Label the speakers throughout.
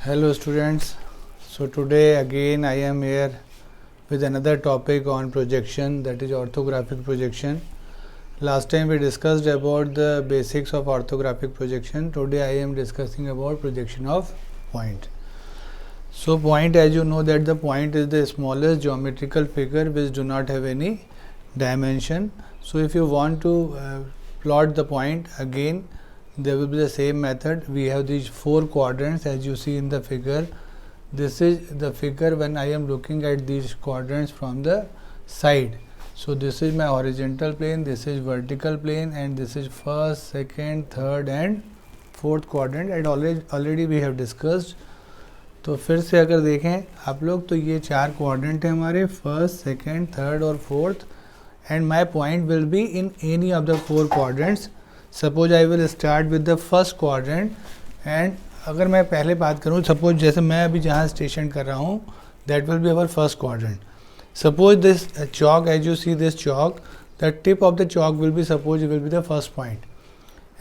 Speaker 1: Hello students, so today again I am here with another topic on projection, that is orthographic projection. Last time we discussed about the basics of orthographic projection. Today I am discussing about projection of point. So point, as you know that the point is the smallest geometrical figure which do not have any dimension. So if you want to plot the point, again there will be the same method. We have these four quadrants as you see in the figure. This is the figure when I am looking at these quadrants from the side. So this is my horizontal plane, this is vertical plane, and this is first, second, third and fourth quadrant, and already we have discussed. तो फिर से अगर देखें आप लोग तो ये चार क्वाड्रेंट है हमारे, फर्स्ट, सेकंड, थर्ड और fourth, and my point will be in any of the four quadrants. Suppose I will start with the first quadrant, and अगर मैं पहले बात करूँ, सपोज जैसे मैं अभी जहाँ स्टेशन कर रहा हूँ, that will be our first quadrant. Suppose this chalk, as you see this chalk, the tip of the chalk will be suppose will be the first point,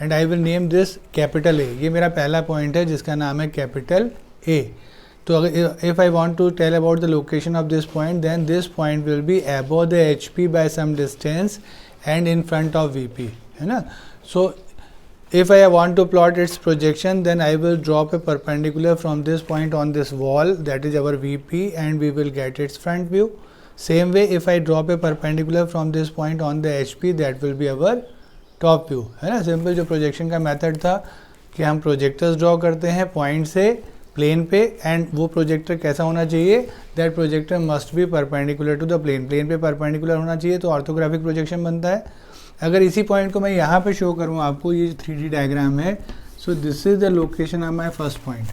Speaker 1: and I will name this capital A. ये मेरा पहला point है जिसका नाम है capital A. तो अगर if I want to tell about the location of this point, then this point will be above the H P by some distance and in front of V P, है ना. So if I want to plot its projection, then I will drop a perpendicular from this point on this wall, that is our VP, and we will get its front view. Same way, if I drop a perpendicular from this point on the HP, that will be our top view, है ना. Simple जो projection का method था कि हम projectors draw करते हैं point से प्लेन पे, एंड वो प्रोजेक्टर कैसा होना चाहिए, that projector must be perpendicular to the plane. Plane पे परपेंडिकुलर होना चाहिए तो ऑर्थोग्राफिक प्रोजेक्शन बनता है. अगर इसी पॉइंट को मैं यहाँ पे शो करूँ आपको, ये 3D डायग्राम है. So this is the location of my first point.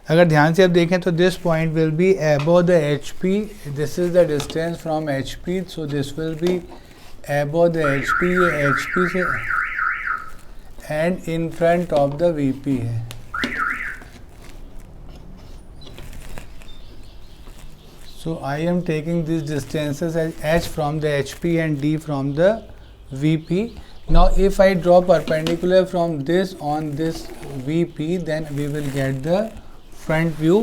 Speaker 1: अगर ध्यान से आप देखें तो this point will be above the H P, this is the distance from H P, so this will be above the H P, ये H P से and in front of the we P है. So I am taking these distances as h from the HP and d from the VP. Now if I draw perpendicular from this on this VP, then we will get the front view,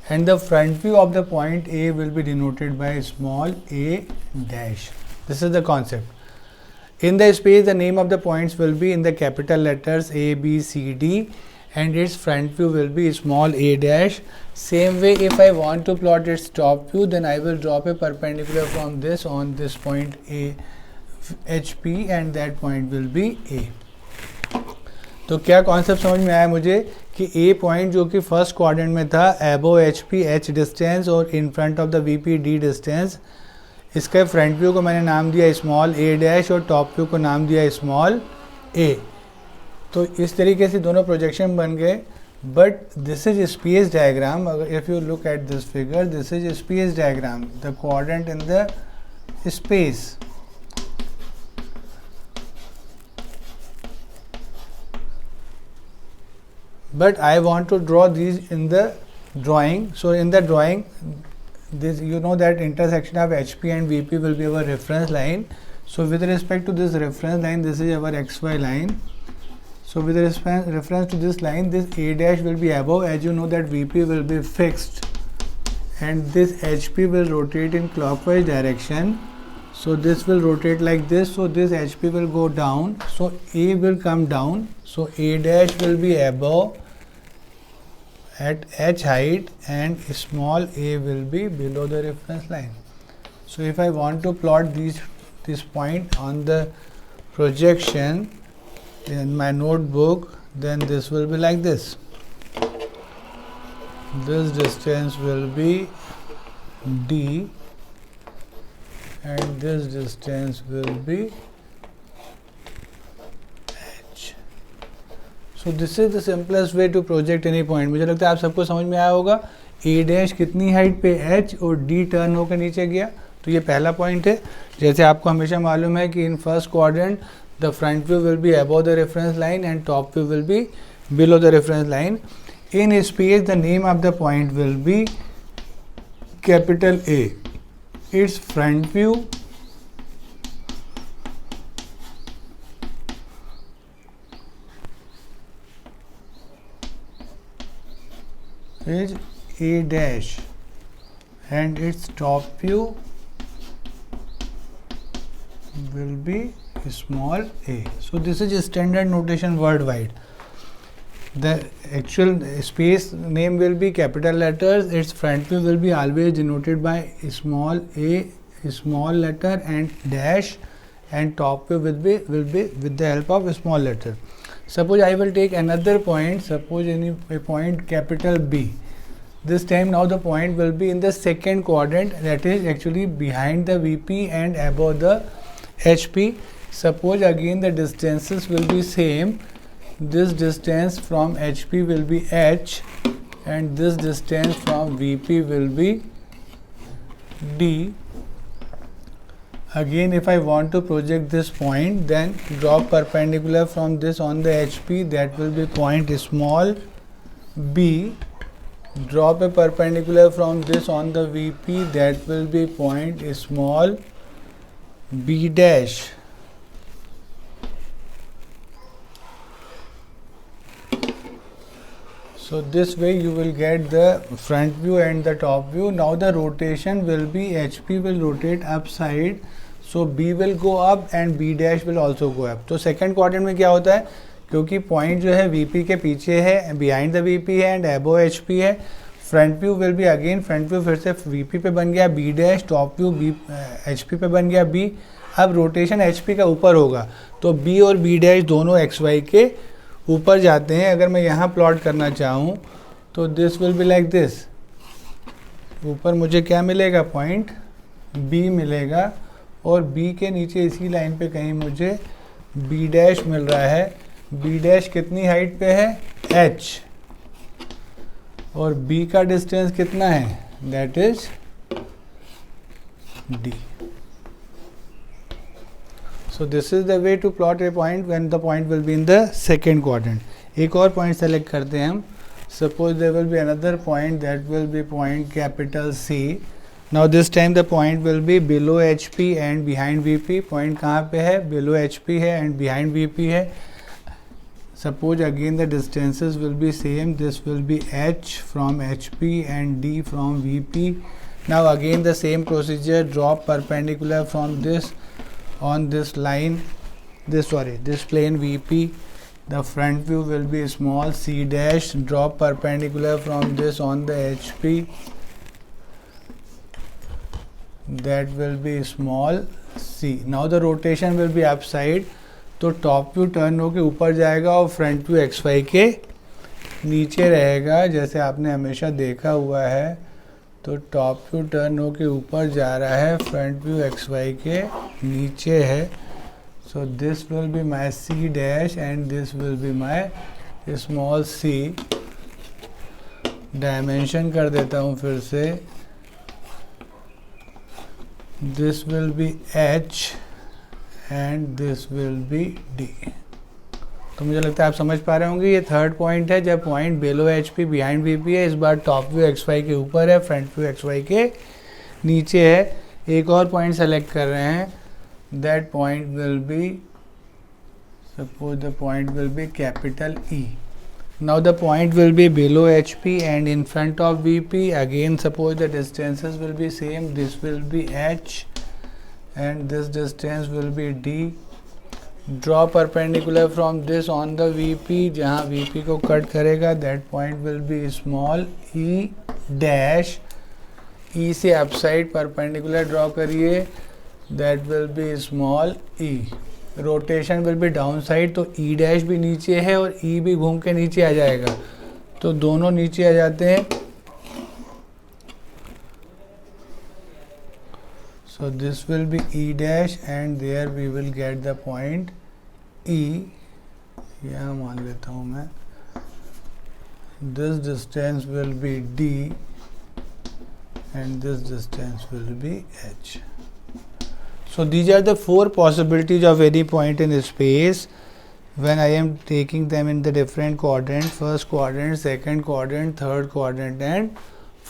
Speaker 1: and the front view of the point A will be denoted by small a dash. This is the concept. In the space, the name of the points will be in the capital letters A, B, C, D, and its front view will be small a dash. Same way, if I want to plot its top view, then I will drop a perpendicular from this on this point A, HP, and that point will be A. तो क्या concept समझ में आया मुझे कि A point जो कि first quadrant में था, अबव HP H डिस्टेंस और इन front of the VP D distance, इसका फ्रंट व्यू को मैंने नाम दिया स्मॉल a डैश और टॉप व्यू को नाम दिया स्मॉल a. तो इस तरीके से दोनों प्रोजेक्शन बन गए. But this is space diagram. अगर if you look at this figure, this is space diagram, the quadrant in the space. But I want to draw these in the drawing. So in the drawing, this, you know that intersection of HP and VP will be our reference line. So with respect to this reference line, this is our XY line. So with reference to this line, this A dash will be above, as you know that VP will be fixed, and this HP will rotate in clockwise direction. So this will rotate like this, so this HP will go down, so A will come down, so A dash will be above at H height and small a will be below the reference line. So if I want to plot this point on the projection in my notebook, then this will be like this. This distance will be D and this distance will be H. So this is the simplest way to project any point. मुझे लगता है आप सबको समझ में आया होगा. A dash कितनी हाइट पे H और D टर्न होकर नीचे गया, तो ये पहला पॉइंट है. जैसे आपको हमेशा मालूम है कि in first quadrant the front view will be above the reference line and top view will be below the reference line. In space, the name of the point will be capital A. Its front view is A dash and its top view will be small a. So this is standard notation worldwide. The actual space name will be capital letters, its front view will be always denoted by small a, small letter and dash, and top view will be with the help of a small letter. Suppose I will take another point, suppose a point capital B. This time now the point will be in the second quadrant, that is actually behind the VP and above the HP. Suppose again the distances will be same. This distance from HP will be H and this distance from VP will be D. Again, if I want to project this point, then draw perpendicular from this on the HP, that will be point small b. Drop a perpendicular from this on the VP, that will be point small b dash. So this way you will get the front view and the top view. Now the rotation will be HP will rotate upside, so B will go up and B dash will also go up. तो second quadrant में क्या होता है, क्योंकि point जो है VP के पीछे है, बिहाइंड द VP है एंड अबव HP है, front view will be again front view फिर से VP पे बन गया B dash, top view HP पे बन गया B. अब रोटेशन HP का ऊपर होगा तो B और B डैश दोनों XY के ऊपर जाते हैं. अगर मैं यहाँ प्लॉट करना चाहूँ तो this will be like this. ऊपर मुझे क्या मिलेगा, पॉइंट B मिलेगा और B के नीचे इसी लाइन पे कहीं मुझे B डैश मिल रहा है. B डैश कितनी हाइट पे है, H, और B का डिस्टेंस कितना है, that is D. So this is the way to plot a point when the point will be in the second quadrant. एक और point select करते हैं हम. Suppose there will be another point, that will be point capital C. Now this time the point will be below HP and behind VP. Point कहाँ पे है, below HP है and behind VP है. Suppose again the distances will be same. This will be H from HP and D from VP. Now again the same procedure. Drop perpendicular from this on this line, this plane VP. The front view will be small c dash. Drop perpendicular from this on the HP, that will be small c. Now the rotation will be upside, तो top view turn होके ऊपर जाएगा और front view XY के नीचे रहेगा, जैसे आपने हमेशा देखा हुआ है. तो टॉप व्यू टर्न होके ऊपर जा रहा है, फ्रंट व्यू XY के नीचे है. So this will be my C dash and this will be my small c. Dimension कर देता हूँ फिर से. This will be H and this will be D. तो मुझे लगता है आप समझ पा रहे होंगे. ये थर्ड पॉइंट है जब पॉइंट बेलो HP बिहाइंड VP है. इस बार टॉप व्यू XY के ऊपर है, फ्रंट व्यू XY के नीचे है. एक और पॉइंट सेलेक्ट कर रहे हैं. That point will be, suppose the point will B capital E. Now the point will B below HP and in front of VP. Again suppose the distances will be same. This will be H and this distance will be D. Draw perpendicular from this on the VP. जहाँ VP को cut करेगा, that point will be small e dash. E से upside perpendicular draw करिए, that will be small e. Rotation will be down side, तो E dash भी नीचे है और E भी घूम के नीचे आ जाएगा, तो दोनों नीचे आ जाते हैं. So this will be E dash and there we will get the point E. यहाँ मान लेता हूँ मैं. This distance will be D and this distance will be H. So these are the four possibilities of any point in space when I am taking them in the different quadrant. First quadrant, second quadrant, third quadrant and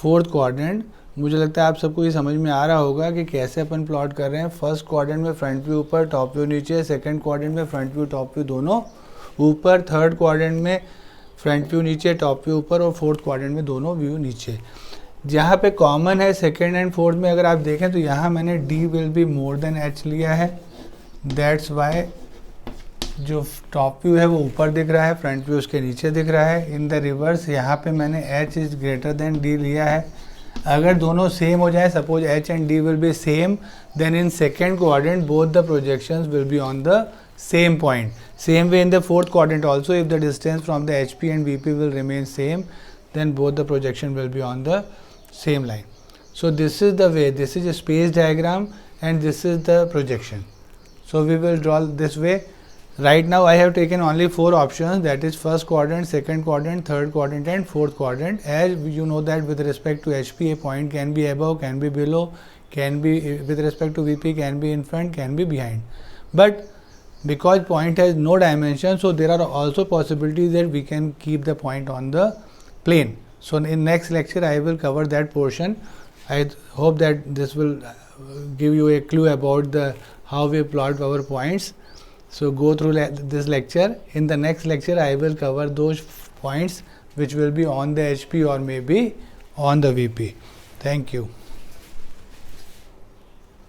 Speaker 1: fourth quadrant. मुझे लगता है आप सबको ये समझ में आ रहा होगा कि कैसे अपन प्लॉट कर रहे हैं. फर्स्ट क्वाड्रेंट में फ्रंट व्यू ऊपर, टॉप व्यू नीचे. सेकंड क्वाड्रेंट में फ्रंट व्यू टॉप व्यू दोनों ऊपर. थर्ड क्वाड्रेंट में फ्रंट व्यू नीचे, टॉप व्यू ऊपर और फोर्थ क्वाड्रेंट में दोनों व्यू नीचे। जहाँ पे कॉमन है सेकेंड एंड फोर्थ में अगर आप देखें तो यहाँ मैंने D will be more than H लिया है, दैट्स वाई जो टॉप व्यू है वो ऊपर दिख रहा है, फ्रंट व्यू उसके नीचे दिख रहा है। इन द रिवर्स यहाँ पे मैंने H is greater than D लिया है। अगर दोनों सेम हो जाए, suppose H and D will be same, then in second quadrant both the projections will be on the same point. Same way in the fourth quadrant also, if the distance from the HP and VP will remain same, then both the projection will be on the same line. So this is the way, this is a space diagram and this is the projection. So we will draw this way. Right now I have taken only 4 options, that is first quadrant, second quadrant, third quadrant and fourth quadrant. As you know that with respect to HP, a point can be above, can be below, can be with respect to VP, can be in front, can be behind. But because point has no dimension, so there are also possibilities that we can keep the point on the plane. So in next lecture I will cover that portion. I hope that this will give you a clue about the how we plot our points. So go through this lecture. In the next lecture I will cover those points which will be on the HP or maybe on the VP. Thank you.